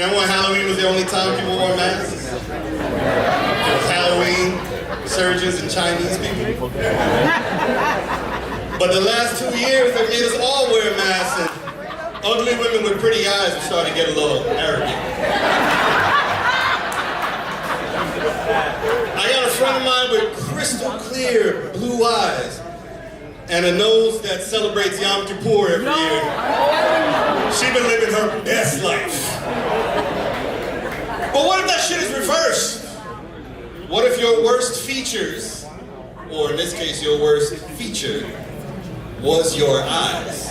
Remember when Halloween was the only time people wore masks? It was Halloween, surgeons, and Chinese people. But the last 2 years, they made us all wear masks, and ugly women with pretty eyes are starting to get a little arrogant. I got a friend of mine with crystal clear blue eyes and a nose that celebrates Yom Kippur every year. She's been living her best life. But what if that shit is reversed? What if your worst features, or in this case your worst feature, was your eyes?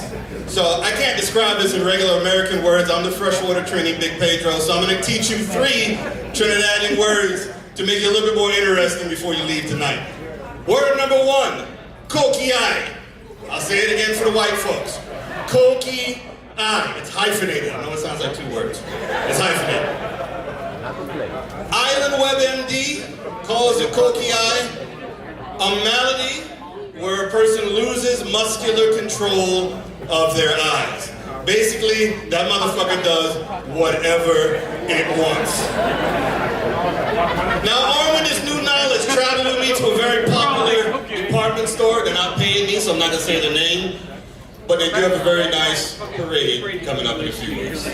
So I can't describe this in regular American words. I'm the freshwater Trini Big Pedro, so I'm going to teach you 3 Trinidadian words to make it a little bit more interesting before you leave tonight. Word number 1, koki-ai. I'll say it again for the white folks. Koki-ai. It's hyphenated. I know it sounds like 2 words. It's hyphenated. Island WebMD calls it koki-ai a malady where a person loses muscular control of their eyes. Basically, that motherfucker does whatever it wants. Now, armed with this new knowledge, travel with me to a very popular department store. They're not paying me, so I'm not gonna say the name, but they do have a very nice parade coming up in a few weeks.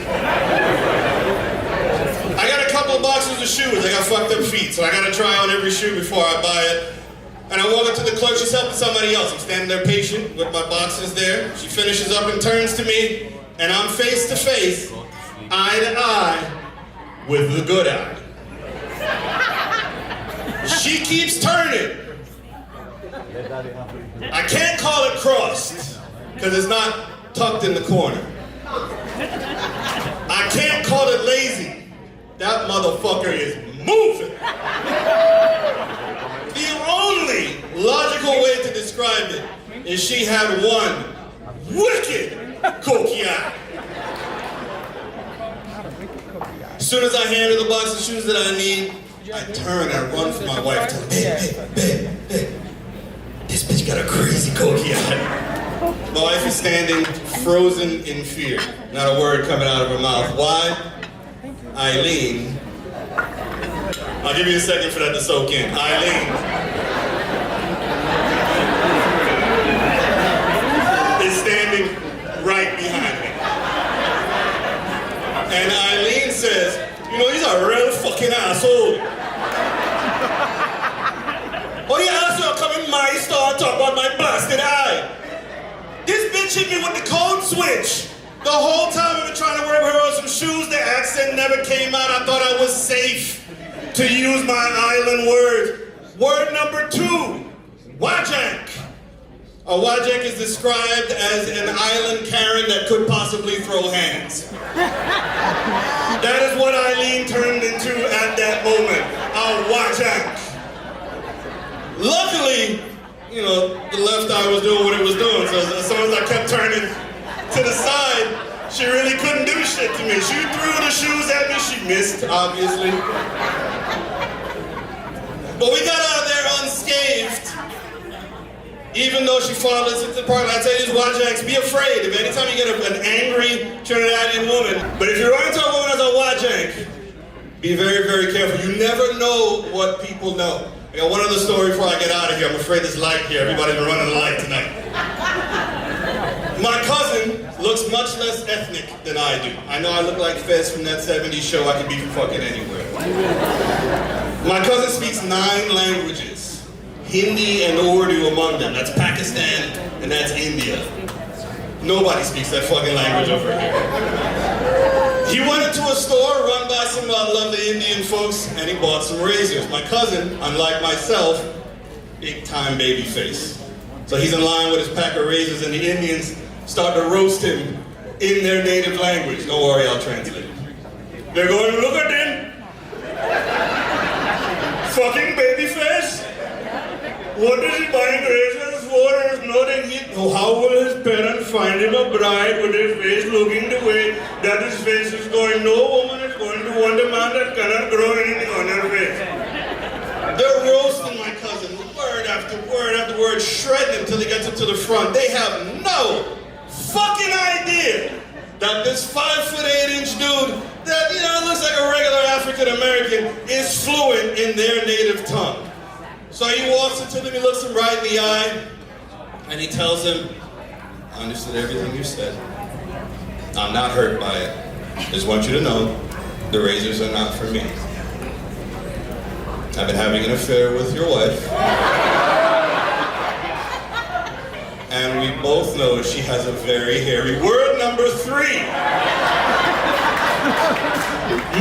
I got a couple of boxes of shoes. I got fucked up feet, so I gotta try on every shoe before I buy it. And I walk up to the clerk, she's helping somebody else. I'm standing there patient with my boxes there. She finishes up and turns to me, and I'm face to face, eye to eye, with the good eye. She keeps turning. I can't call it crossed, because it's not tucked in the corner. I can't call it lazy. That motherfucker is moving. The only logical way to describe it is she had one wicked koki-ai. As soon as I hand her the box of shoes that I need, I turn and run for my wife. Babe, this bitch got a crazy koki-ai. My wife is standing frozen in fear. Not a word coming out of her mouth. Why? Eileen. I'll give you a second for that to soak in. Eileen is standing right behind me. And Eileen says, you know, he's a real fucking asshole. What do you asshole come in my store and talk about my blasted eye? This bitch hit me with the code switch. The whole time I've been trying to wear her on some shoes, the accent never came out. I thought I was safe to use my island word. Word number 2, wajank. A wajank is described as an island Karen that could possibly throw hands. That is what Eileen turned into at that moment, a wajank. Luckily, you know, the left eye was doing what it was doing, so as soon as I kept turning to the side, she really couldn't do shit to me. She threw the shoes at me, she missed, obviously. But we got out of there unscathed, even though she followed us into the park. I tell you, these wajanks, be afraid if anytime you get an angry Trinidadian woman. But if you run into a woman as a wajank, be very, very careful. You never know what people know. I got one other story before I get out of here. I'm afraid there's light here. Everybody's been running the light tonight. My cousin looks much less ethnic than I do. I know I look like Fez from that 70s show. I can be from fucking anywhere. My cousin speaks 9 languages. Hindi and Urdu among them. That's Pakistan and that's India. Nobody speaks that fucking language over here. He went into a store run by some lovely Indian folks and he bought some razors. My cousin, unlike myself, big time baby face. So he's in line with his pack of razors and the Indians start to roast him in their native language. Don't worry, I'll translate. They're going, look at them. Fucking baby face. What is he buying razors for? If not, how will his parents find him a bride with his face looking the way that his face is going? No woman is going to want a man that cannot grow anything on her face. They're roasting my cousin, word after word after word, shredding him until he gets up to the front. They have no fucking idea that this 5'8" dude, that, you know, it looks like a regular African-American is fluent in their native tongue. So he walks up to them, he looks him right in the eye, and he tells him, I understood everything you said. I'm not hurt by it. Just want you to know, the razors are not for me. I've been having an affair with your wife. And we both know she has a very hairy word. Number 3.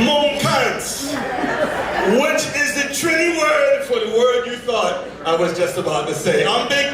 Mon pants. Which is the Trini word for the word you thought I was just about to say. I'm big